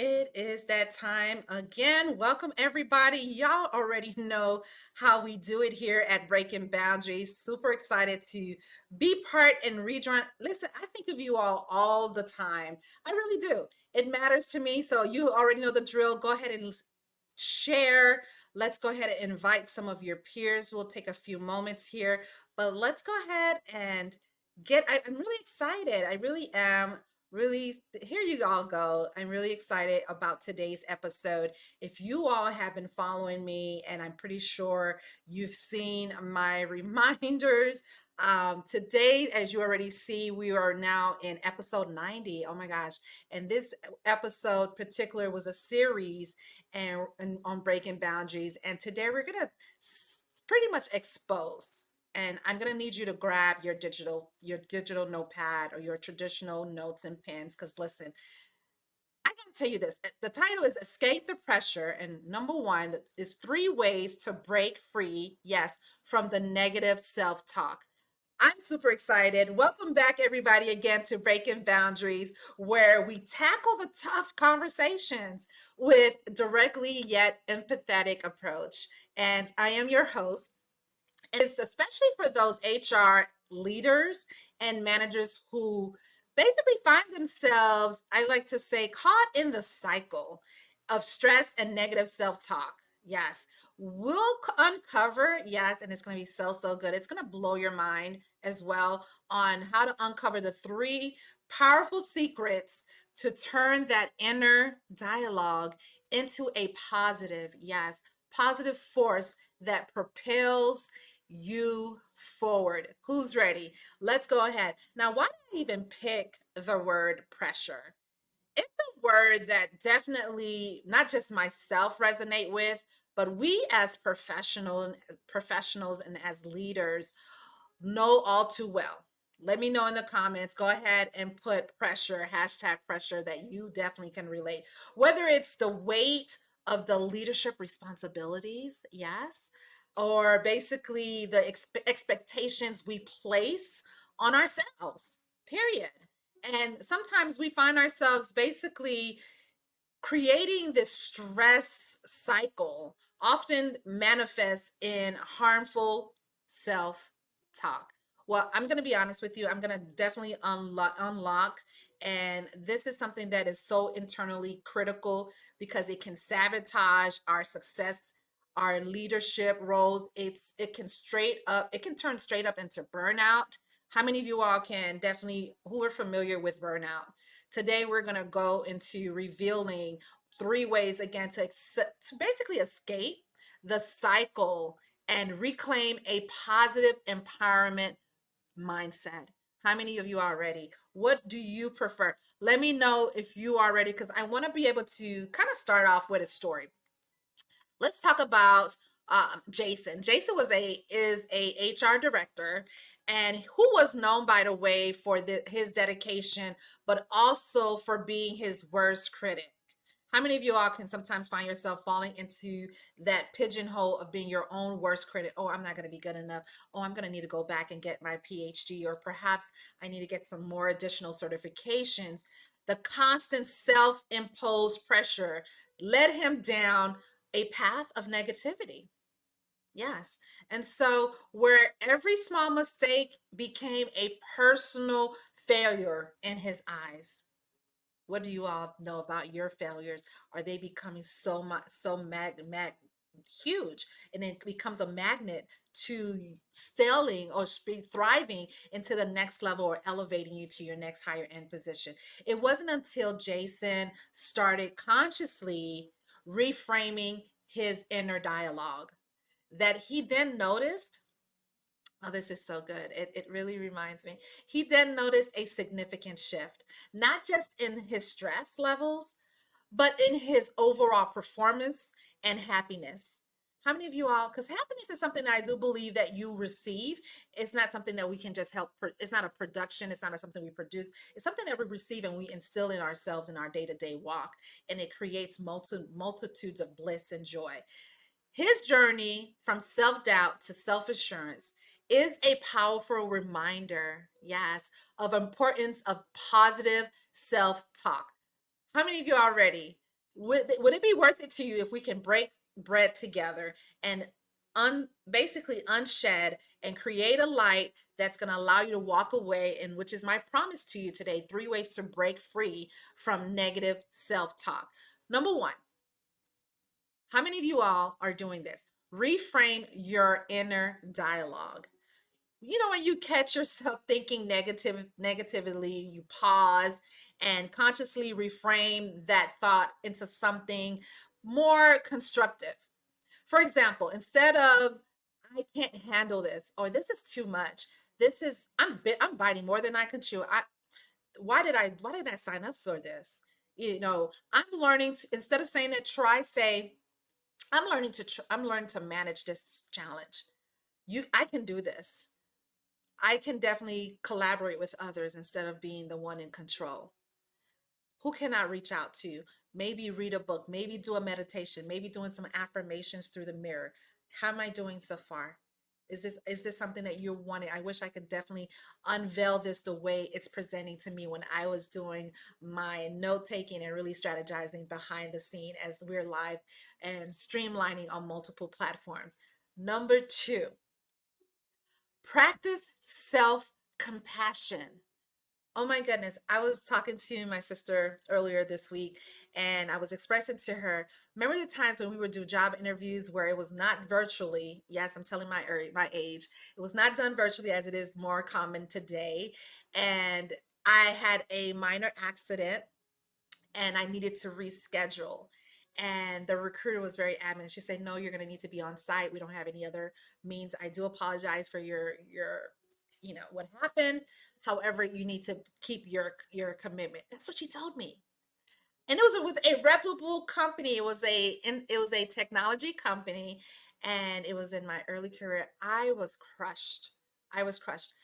It is that time again. Welcome, everybody. Y'all already know how we do it here at Breaking Boundaries. Super excited to be part and rejoin. Listen, I think of you all the time. I really do. It matters to me. So you already know the drill. Go ahead and share. Let's go ahead and invite some of your peers. We'll take a few moments here, but let's go ahead and I'm really excited. I really am really here you all go. I'm really excited about today's episode. If you all have been following me, and I'm pretty sure you've seen my reminders, today, as you already see, we are now in episode 90. Oh my gosh. And this episode particular was a series and on breaking boundaries, and today we're going to pretty much expose, and I'm going to need you to grab your digital notepad or your traditional notes and pens, because listen, I got to tell you this. The title is Escape the Pressure, and number one is 3 ways to break free, yes, from the negative self-talk. I'm super excited. Welcome back, everybody, again to Breaking Boundaries, where we tackle the tough conversations with directly yet empathetic approach. And I am your host, and it's especially for those HR leaders and managers who basically find themselves, I like to say, caught in the cycle of stress and negative self talk. Yes, we'll uncover, yes, and it's going to be so good. It's going to blow your mind as well on how to uncover the 3 powerful secrets to turn that inner dialogue into a positive, yes, positive force that propels you forward. Who's ready? Let's go ahead. Now, why did I even pick the word pressure? It's a word that definitely not just myself resonate with, but we as professionals and as leaders know all too well. Let me know in the comments. Go ahead and put pressure, hashtag pressure, that you definitely can relate. Whether it's the weight of the leadership responsibilities, yes, or basically the expectations we place on ourselves, period. And sometimes we find ourselves basically creating this stress cycle, often manifests in harmful self talk. Well, I'm going to be honest with you. I'm going to definitely unlock. And this is something that is so internally critical because it can sabotage our success, our leadership roles. It can turn straight up into burnout. How many of you all can definitely, who are familiar with burnout? Today, we're going to go into revealing 3 ways again to basically escape the cycle and reclaim a positive empowerment mindset. How many of you are ready? What do you prefer? Let me know if you are ready, because I want to be able to kind of start off with a story. Let's talk about Jason. Jason is a HR director, and who was known, by the way, for his dedication, but also for being his worst critic. How many of you all can sometimes find yourself falling into that pigeonhole of being your own worst critic? Oh, I'm not going to be good enough. Oh, I'm going to need to go back and get my PhD, or perhaps I need to get some more additional certifications. The constant self imposed pressure led him down a path of negativity. Yes. And so, where every small mistake became a personal failure in his eyes. What do you all know about your failures? Are they becoming so much, huge, and it becomes a magnet to scaling or thriving into the next level, or elevating you to your next higher end position? It wasn't until Jason started consciously reframing his inner dialogue that he then noticed. Oh, this is so good. It really reminds me. He then noticed a significant shift, not just in his stress levels, but in his overall performance and happiness. How many of you all, because happiness is something that I do believe that you receive. It's not something that we can just help. It's not a production. It's not something we produce. It's something that we receive and we instill in ourselves in our day-to-day walk. And it creates multitudes of bliss and joy. His journey from self doubt to self assurance is a powerful reminder, yes, of importance of positive self talk. How many of you are ready? would it be worth it to you if we can break bread together and basically unshed and create a light that's going to allow you to walk away, and which is my promise to you today, 3 ways to break free from negative self-talk. Number one, how many of you all are doing this? Reframe your inner dialogue. You know, when you catch yourself thinking negatively, you pause and consciously reframe that thought into something more constructive. For example, instead of "I can't handle this," or "This is too much," this is I'm biting more than I can chew. Why did I sign up for this? I'm learning to, instead of saying that, try say, I'm learning to manage this challenge. I can do this. I can definitely collaborate with others instead of being the one in control. Who can I reach out to? Maybe read a book, maybe do a meditation, maybe doing some affirmations through the mirror. How am I doing so far? Is this something that you're wanting? I wish I could definitely unveil this the way it's presenting to me when I was doing my note taking and really strategizing behind the scene as we're live and streamlining on multiple platforms. Number two, practice self compassion. Oh my goodness. I was talking to my sister earlier this week and I was expressing to her, remember the times when we would do job interviews where it was not virtually? Yes, I'm telling my age. It was not done virtually as it is more common today. And I had a minor accident and I needed to reschedule. And the recruiter was very adamant. She said, "No, you're going to need to be on site. We don't have any other means. I do apologize for what happened. However, you need to keep your commitment." That's what she told me. And it was with a reputable company. It was a technology company, and it was in my early career. I was crushed. I was crushed.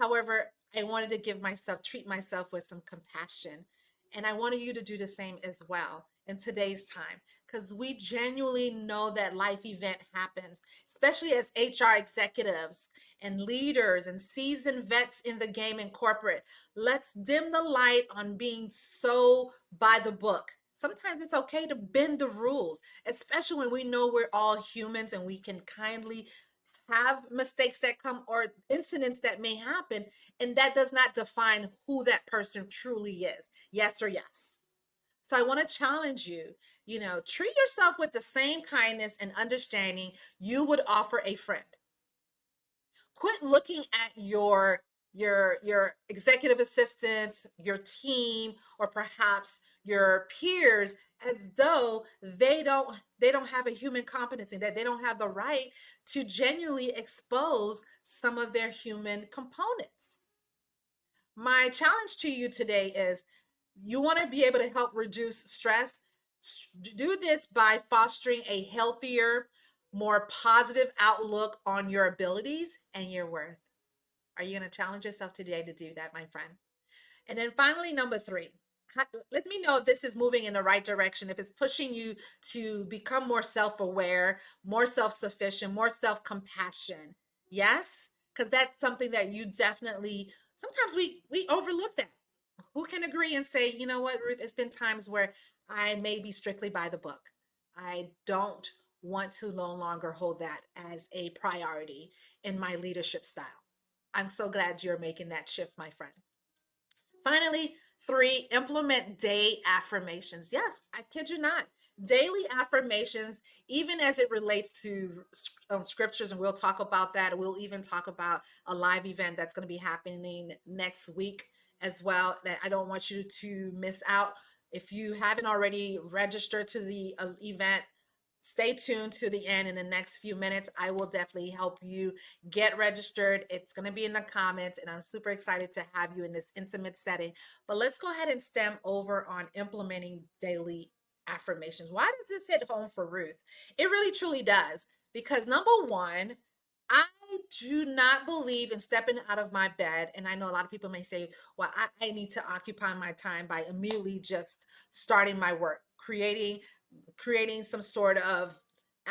However, I wanted to treat myself with some compassion. And I wanted you to do the same as well in today's time, because we genuinely know that life event happens, especially as HR executives and leaders and seasoned vets in the game in corporate. Let's dim the light on being so by the book. Sometimes it's okay to bend the rules, especially when we know we're all humans and we can kindly have mistakes that come or incidents that may happen, and that does not define who that person truly is. Yes or yes. So I want to challenge you, treat yourself with the same kindness and understanding you would offer a friend. Quit looking at your executive assistants, your team, or perhaps your peers as though they don't have a human competency, that they don't have the right to genuinely expose some of their human components. My challenge to you today is, you want to be able to help reduce stress. Do this by fostering a healthier, more positive outlook on your abilities and your worth. Are you going to challenge yourself today to do that, my friend? And then finally, number three, let me know if this is moving in the right direction, if it's pushing you to become more self aware, more self sufficient, more self compassion. Yes? Because that's something that you definitely, sometimes we overlook that. Who can agree and say, you know what, Ruth, it's been times where I may be strictly by the book. I don't want to no longer hold that as a priority in my leadership style. I'm so glad you're making that shift, my friend. Finally, three, implement day affirmations. Yes, I kid you not. Daily affirmations, even as it relates to scriptures, and we'll talk about that. We'll even talk about a live event that's going to be happening next week as well, that I don't want you to miss out. If you haven't already registered to the event, stay tuned to the end. In the next few minutes, I will definitely help you get registered. It's going to be in the comments, and I'm super excited to have you in this intimate setting. But let's go ahead and stem over on implementing daily affirmations. Why does this hit home for Ruth? It really truly does. Because number one, I do not believe in stepping out of my bed. And I know a lot of people may say, well, I need to occupy my time by immediately just starting my work, creating some sort of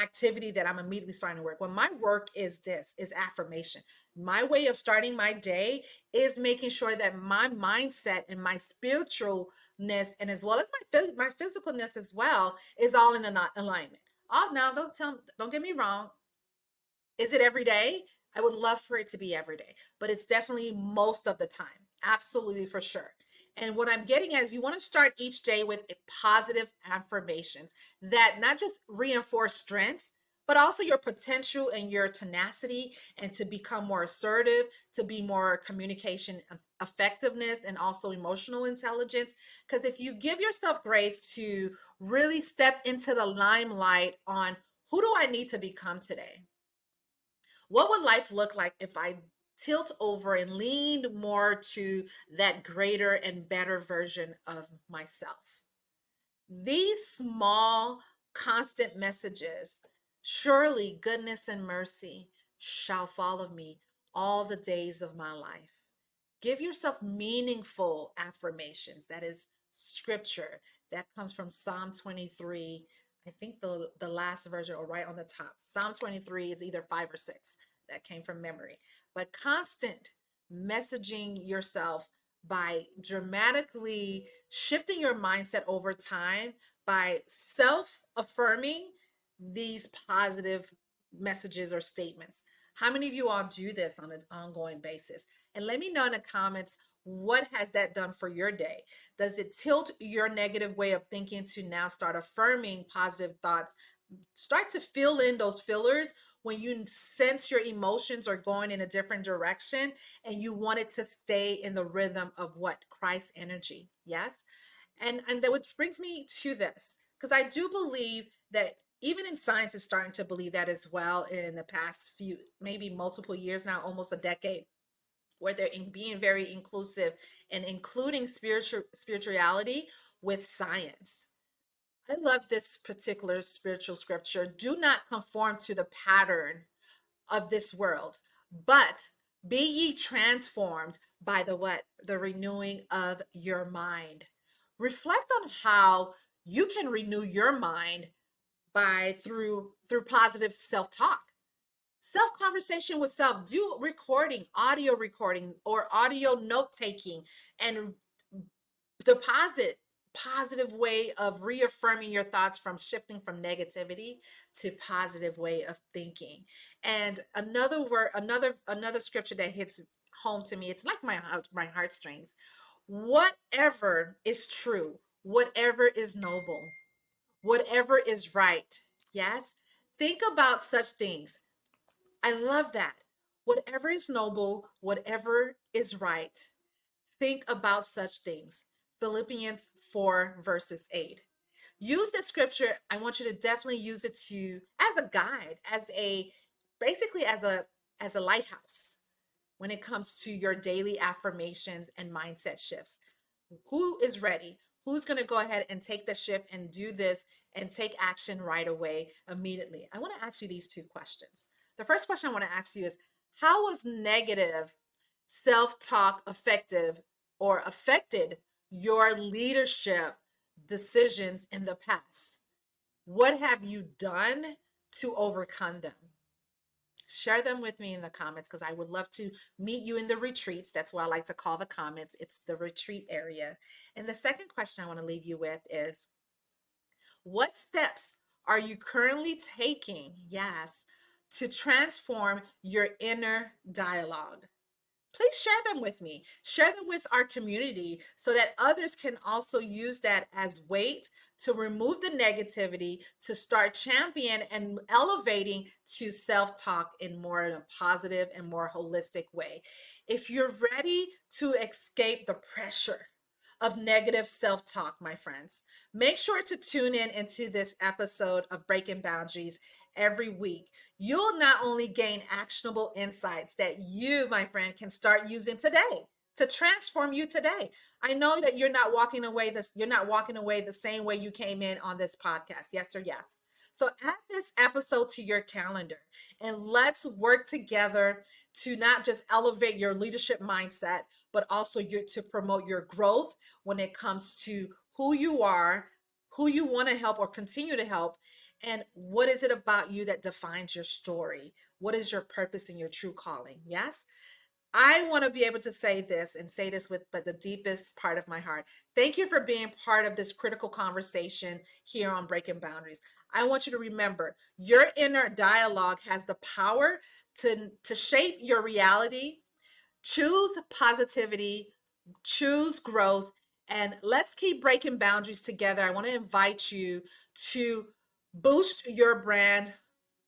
activity that I'm immediately starting to work. When my work is this, is affirmation. My way of starting my day is making sure that my mindset and my spiritualness, and as well as my physicalness as well, is all in alignment. Oh, now don't get me wrong. Is it every day? I would love for it to be every day, but it's definitely most of the time. Absolutely, for sure. And what I'm getting at is you want to start each day with positive affirmations that not just reinforce strengths, but also your potential and your tenacity, and to become more assertive, to be more communication effectiveness, and also emotional intelligence. Because if you give yourself grace to really step into the limelight on who do I need to become today? What would life look like if I tilt over and leaned more to that greater and better version of myself? These small, constant messages, surely goodness and mercy shall follow me all the days of my life. Give yourself meaningful affirmations. That is scripture. That comes from Psalm 23. I think the last version, or right on the top. Psalm 23 is either 5 or 6. That came from memory. But constant messaging yourself by dramatically shifting your mindset over time, by self affirming these positive messages or statements. How many of you all do this on an ongoing basis? And let me know in the comments, what has that done for your day? Does it tilt your negative way of thinking to now start affirming positive thoughts? Start to fill in those fillers when you sense your emotions are going in a different direction, and you want it to stay in the rhythm of what? Christ energy. Yes. And that which brings me to this, because I do believe that even in science is starting to believe that as well, in the past few, maybe multiple years now, almost a decade, where they're being very inclusive and including spirituality with science. I love this particular spiritual scripture. Do not conform to the pattern of this world, but be ye transformed by the what? The renewing of your mind. Reflect on how you can renew your mind by through positive self-talk. Self conversation with self. Do audio recording, or audio note taking, and deposit positive way of reaffirming your thoughts, from shifting from negativity to positive way of thinking. And another word, another scripture that hits home to me, it's like my heartstrings. Whatever is true, whatever is noble, whatever is right, yes, think about such things. I love that. Whatever is noble, whatever is right, think about such things. Philippians 4, verses 8. Use this scripture. I want you to definitely use it to as a guide, as a basically as a lighthouse when it comes to your daily affirmations and mindset shifts. Who is ready? Who's going to go ahead and take the shift and do this and take action right away, immediately? I want to ask you these two questions. The first question I want to ask you is, how was negative self talk effective or affected your leadership decisions in the past? What have you done to overcome them? Share them with me in the comments, because I would love to meet you in the retreats. That's what I like to call the comments. It's the retreat area. And the second question I want to leave you with is, what steps are you currently taking, yes, to transform your inner dialogue? Please share them with me. Share them with our community so that others can also use that as weight to remove the negativity, to start champion and elevating to self-talk in more in a positive and more holistic way. If you're ready to escape the pressure of negative self-talk, my friends, make sure to tune in into this episode of Breaking Boundaries every week. You'll not only gain actionable insights that you, my friend, can start using today to transform you today. I know that you're not walking away the same way you came in on this podcast. Yes or yes. So add this episode to your calendar, and let's work together to not just elevate your leadership mindset, but also to promote your growth when it comes to who you are, who you want to help or continue to help, And what is it about you that defines your story? What is your purpose and your true calling? Yes. I want to be able to say this and say this with but the deepest part of my heart. Thank you for being part of this critical conversation here on Breaking Boundaries. I want you to remember your inner dialogue has the power to shape your reality. Choose positivity, choose growth, and let's keep breaking boundaries together. I want to invite you to boost your brand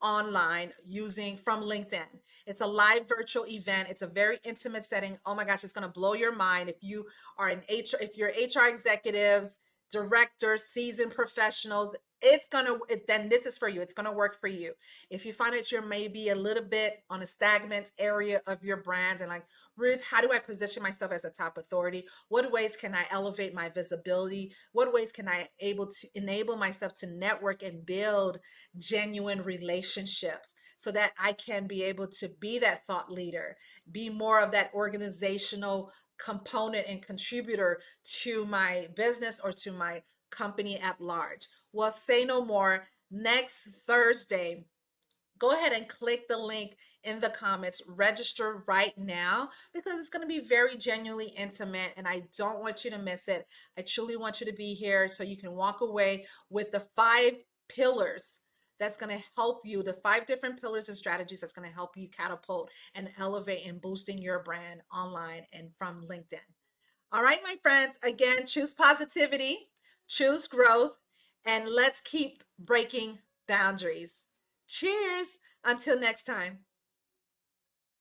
online using from LinkedIn. It's a live virtual event. It's a very intimate setting. Oh my gosh, it's going to blow your mind if you are an HR, if you're HR executives, directors, seasoned professionals, it's going to then this is for you. It's going to work for you. If you find that you're maybe a little bit on a stagnant area of your brand and like, Ruth, how do I position myself as a top authority? What ways can I elevate my visibility? What ways can I able to enable myself to network and build genuine relationships so that I can be able to be that thought leader, be more of that organizational component and contributor to my business or to my company at large? Well, say no more. Next Thursday, go ahead and click the link in the comments. Register right now because it's going to be very genuinely intimate and I don't want you to miss it. I truly want you to be here so you can walk away with the 5 pillars that's going to help you, the 5 different pillars and strategies that's going to help you catapult and elevate and boosting your brand online and from LinkedIn. All right, my friends, again, choose positivity, choose growth, and let's keep breaking boundaries. Cheers. Until next time.